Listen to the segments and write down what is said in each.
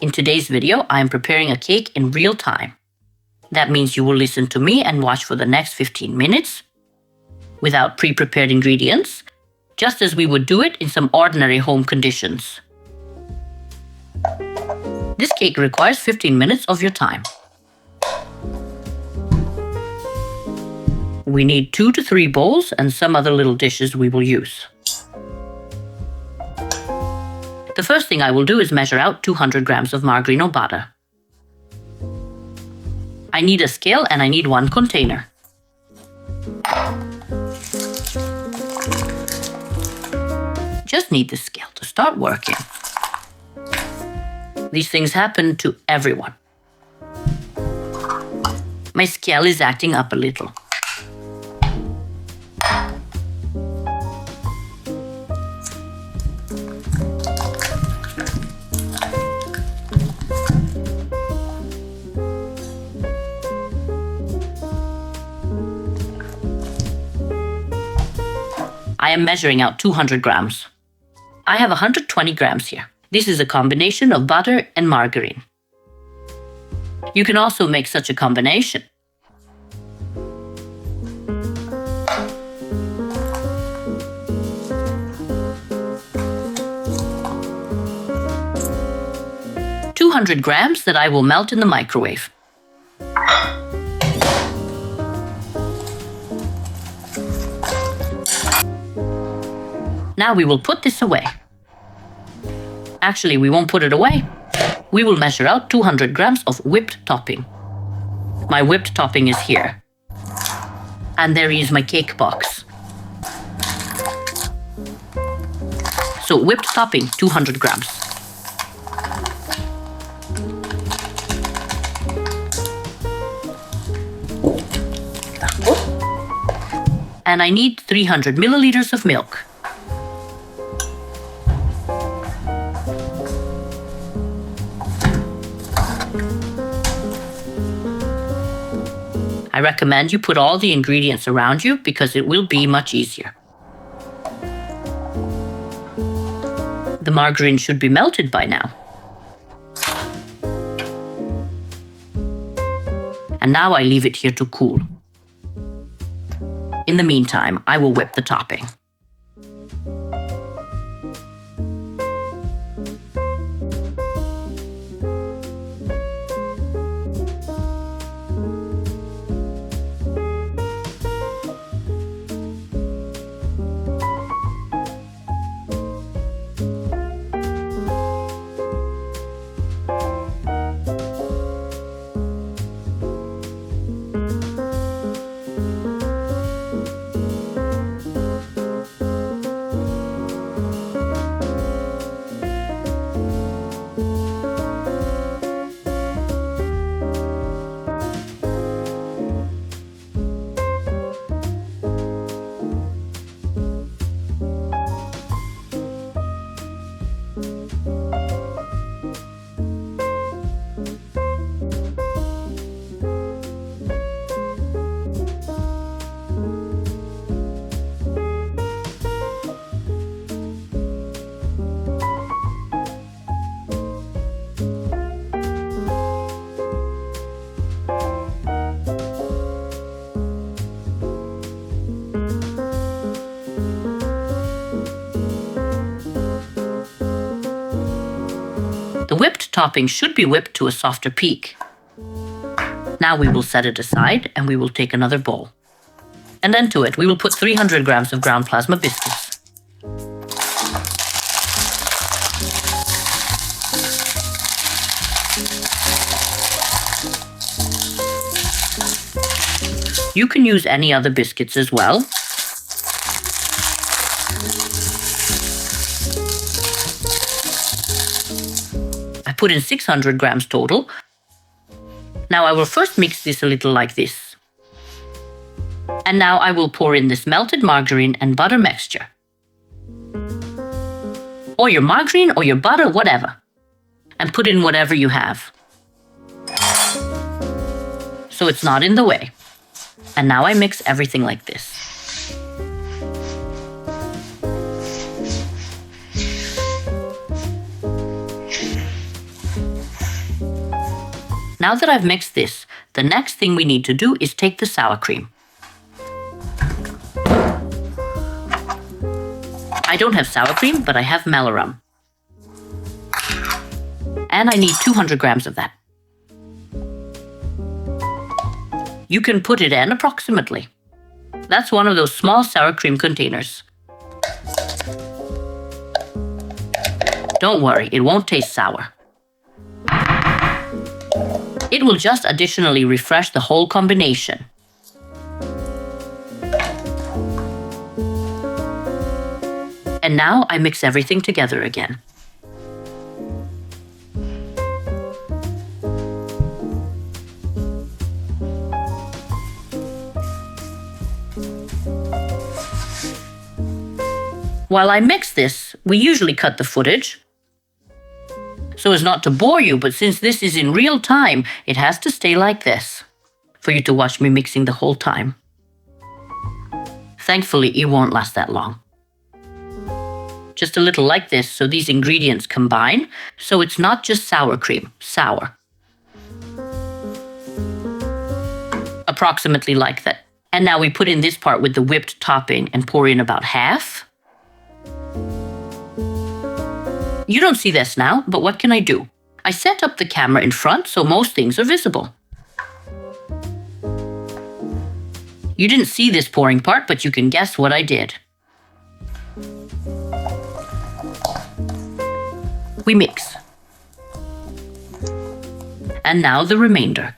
In today's video, I am preparing a cake in real time. That means you will listen to me and watch for the next 15 minutes without pre-prepared ingredients, just as we would do it in some ordinary home conditions. This cake requires 15 minutes of your time. We need 2 to 3 bowls and some other little dishes we will use. The first thing I will do is measure out 200 grams of margarine or butter. I need a scale and I need 1 container. Just need the scale to start working. These things happen to everyone. My scale is acting up a little. I am measuring out 200 grams. I have 120 grams here. This is a combination of butter and margarine. You can also make such a combination. "200 grams that I will melt in the microwave. Now we will put this away. Actually, we won't put it away. We will measure out 200 grams of whipped topping. My whipped topping is here. And there is my cake box. So whipped topping, 200 grams. And I need 300 milliliters of milk. I recommend you put all the ingredients around you because it will be much easier. The margarine should be melted by now. And now I leave it here to cool. In the meantime, I will whip the topping. The whipped topping should be whipped to a softer peak. Now we will set it aside and we will take another bowl. And then to it we will put 300 grams of ground plasma biscuits. You can use any other biscuits as well. I put in 600 grams total. Now I will first mix this a little like this. And now I will pour in this melted margarine and butter mixture. Or your margarine or your butter, whatever. And put in whatever you have. So it's not in the way. And now I mix everything like this. Now that I've mixed this, the next thing we need to do is take the sour cream. I don't have sour cream, but I have malarum. And I need 200 grams of that. You can put it in approximately. That's one of those small sour cream containers. Don't worry, it won't taste sour. It will just additionally refresh the whole combination. And now I mix everything together again. While I mix this, we usually cut the footage so as not to bore you, but since this is in real time, it has to stay like this for you to watch me mixing the whole time. Thankfully, it won't last that long. Just a little like this so these ingredients combine, so it's not just sour cream, sour. Approximately like that. And now we put in this part with the whipped topping and pour in about half. You don't see this now, but what can I do? I set up the camera in front so most things are visible. You didn't see this pouring part, but you can guess what I did. We mix. And now the remainder.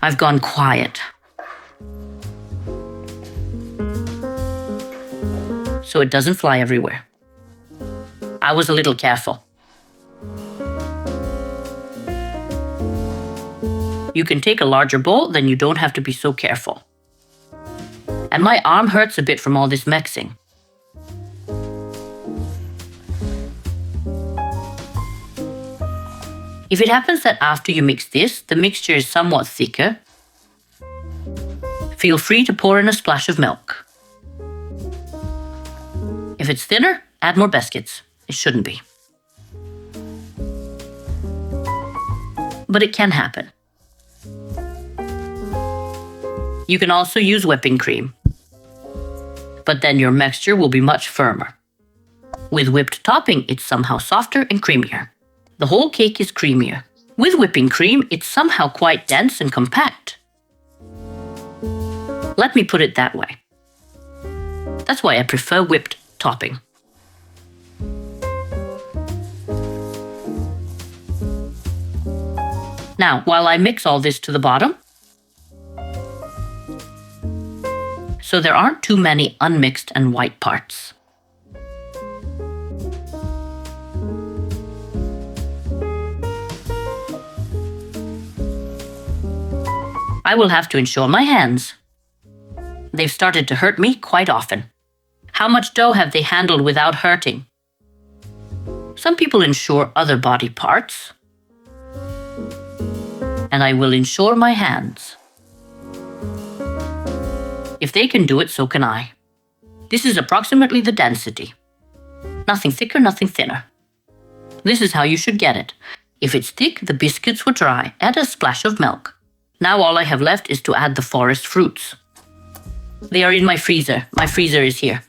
I've gone quiet. So it doesn't fly everywhere. I was a little careful. You can take a larger bowl, then you don't have to be so careful. And my arm hurts a bit from all this mixing. If it happens that after you mix this, the mixture is somewhat thicker, feel free to pour in a splash of milk. If it's thinner, add more biscuits. It shouldn't be. But it can happen. You can also use whipping cream, but then your mixture will be much firmer. With whipped topping, it's somehow softer and creamier. The whole cake is creamier. With whipping cream, it's somehow quite dense and compact. Let me put it that way. That's why I prefer whipped topping. Now, while I mix all this to the bottom, so there aren't too many unmixed and white parts. I will have to ensure my hands. They've started to hurt me quite often. How much dough have they handled without hurting? Some people ensure other body parts, and I will ensure my hands. If they can do it, so can I. This is approximately the density. Nothing thicker, nothing thinner. This is how you should get it. If it's thick, the biscuits were dry. Add a splash of milk. Now all I have left is to add the forest fruits. They are in my freezer. My freezer is here.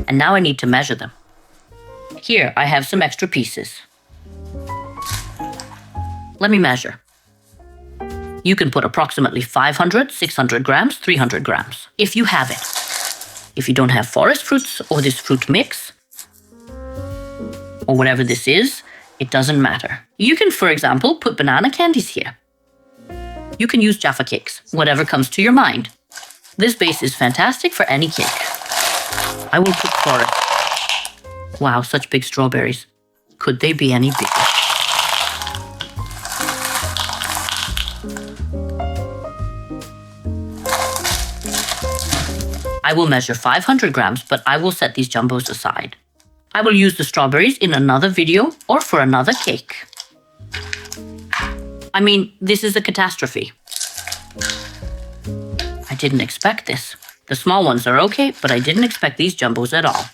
And now I need to measure them. Here, I have some extra pieces. Let me measure. You can put approximately 500, 600 grams, 300 grams, if you have it. If you don't have forest fruits or this fruit mix, or whatever this is, it doesn't matter. You can, for example, put banana candies here. You can use Jaffa cakes, whatever comes to your mind. This base is fantastic for any cake. I will put forest. Wow, such big strawberries. Could they be any bigger? I will measure 500 grams, but I will set these jumbos aside. I will use the strawberries in another video or for another cake. I mean, this is a catastrophe. I didn't expect this. The small ones are okay, but I didn't expect these jumbos at all.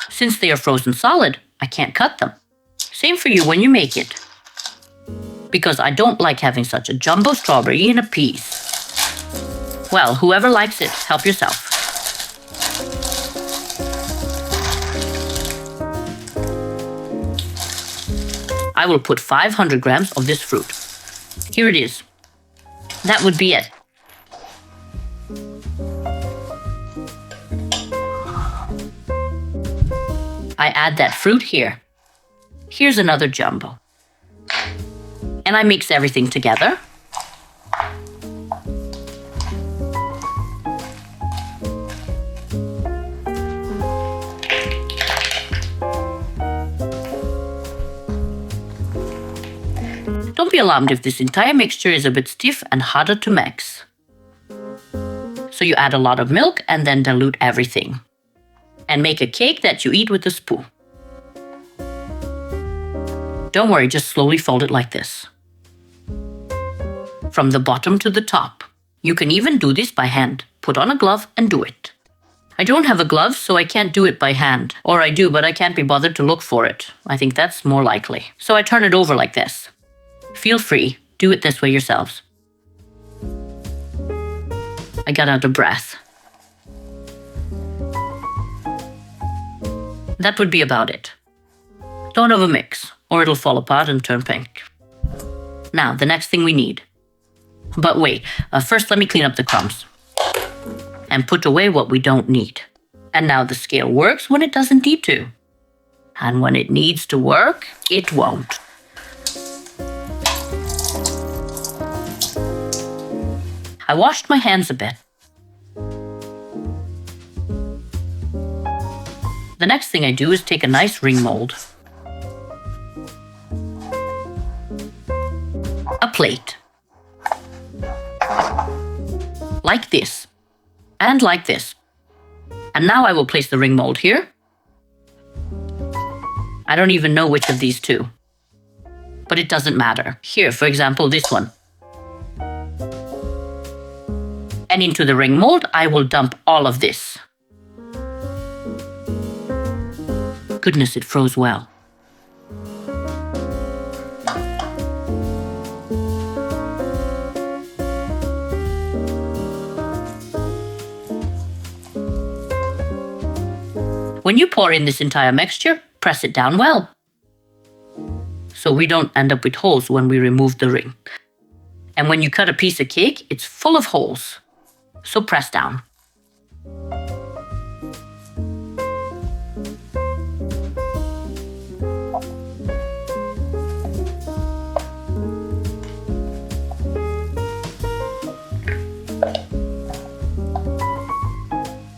Since they are frozen solid, I can't cut them. Same for you when you make it. Because I don't like having such a jumbo strawberry in a piece. Well, whoever likes it, help yourself. I will put 500 grams of this fruit. Here it is. That would be it. I add that fruit here. Here's another jumbo. And I mix everything together. Don't be alarmed if this entire mixture is a bit stiff and harder to mix. So you add a lot of milk and then dilute everything. And make a cake that you eat with a spoon. Don't worry, just slowly fold it like this. From the bottom to the top. You can even do this by hand. Put on a glove and do it. I don't have a glove, so I can't do it by hand. Or I do, but I can't be bothered to look for it. I think that's more likely. So I turn it over like this. Feel free, do it this way yourselves. I got out of breath. That would be about it. Don't overmix, or it'll fall apart and turn pink. Now, the next thing we need. But wait, first let me clean up the crumbs. And put away what we don't need. And now the scale works when it doesn't need to. And when it needs to work, it won't. I washed my hands a bit. The next thing I do is take a nice ring mold. A plate. Like this. And like this. And now I will place the ring mold here. I don't even know which of these two. But it doesn't matter. Here, for example, this one. And into the ring mold, I will dump all of this. Goodness, it froze well. When you pour in this entire mixture, press it down well. So we don't end up with holes when we remove the ring. And when you cut a piece of cake, it's full of holes. So press down.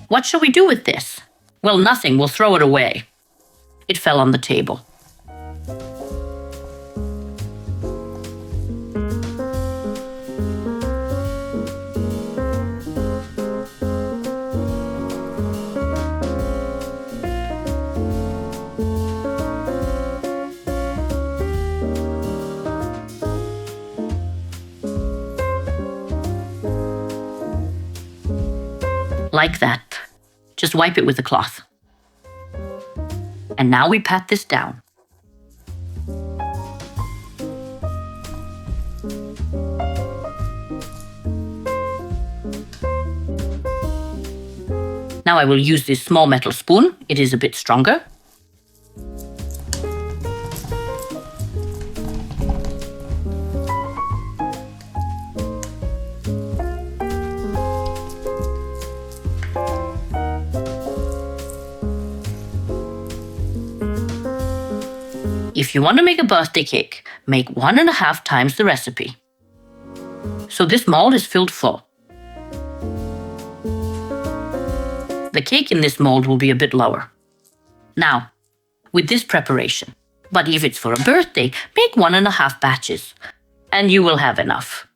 What shall we do with this? Well, nothing. We'll throw it away. It fell on the table. Like that. Just wipe it with a cloth. And now we pat this down. Now I will use this small metal spoon. It is a bit stronger. If you want to make a birthday cake, make 1.5 times the recipe. So this mold is filled full. The cake in this mold will be a bit lower. Now, with this preparation, but if it's for a birthday, make 1.5 batches, and you will have enough.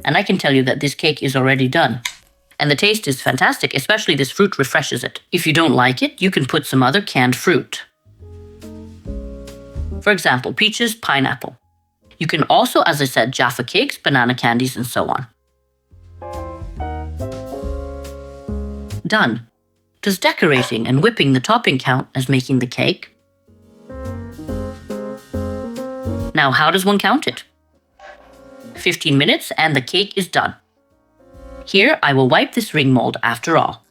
and I can tell you that this cake is already done. And the taste is fantastic, especially this fruit refreshes it. If you don't like it, you can put some other canned fruit. For example, peaches, pineapple. You can also, as I said, Jaffa cakes, banana candies, and so on. Done. Does decorating and whipping the topping count as making the cake? Now, how does one count it? 15 minutes and the cake is done. Here, I will wipe this ring mold after all.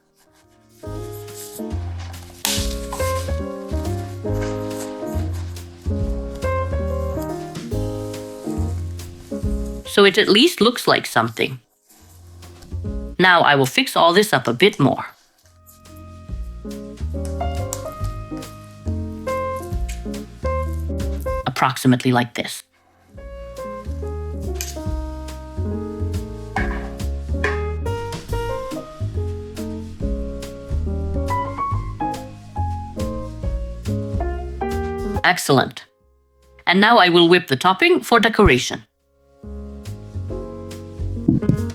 So it at least looks like something. Now I will fix all this up a bit more. Approximately like this. Excellent. And now I will whip the topping for decoration.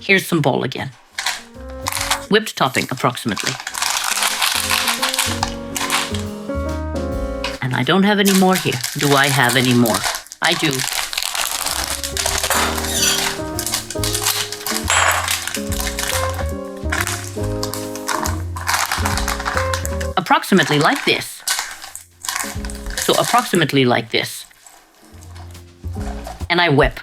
Here's some bowl again. Whipped topping approximately. And I don't have any more here. Do I have any more? I do. Approximately like this. So approximately like this. And I whip.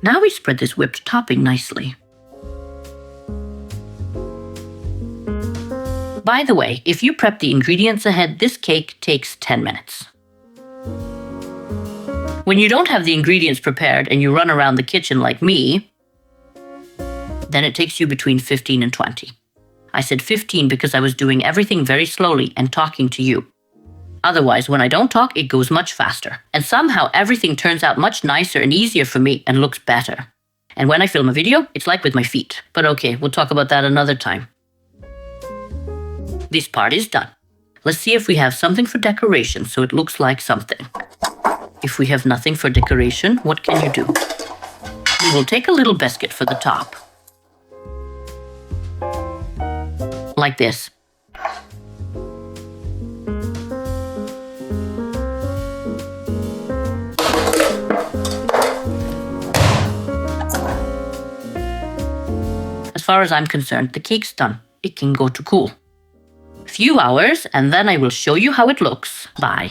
Now we spread this whipped topping nicely. By the way, if you prep the ingredients ahead, this cake takes 10 minutes. When you don't have the ingredients prepared and you run around the kitchen like me, then it takes you between 15 and 20. I said 15 because I was doing everything very slowly and talking to you. Otherwise, when I don't talk, it goes much faster. And somehow everything turns out much nicer and easier for me and looks better. And when I film a video, it's like with my feet. But okay, we'll talk about that another time. This part is done. Let's see if we have something for decoration so it looks like something. If we have nothing for decoration, what can you do? We will take a little biscuit for the top. Like this. As far as I'm concerned, the cake's done. It can go to cool. Few hours, and then I will show you how it looks. Bye.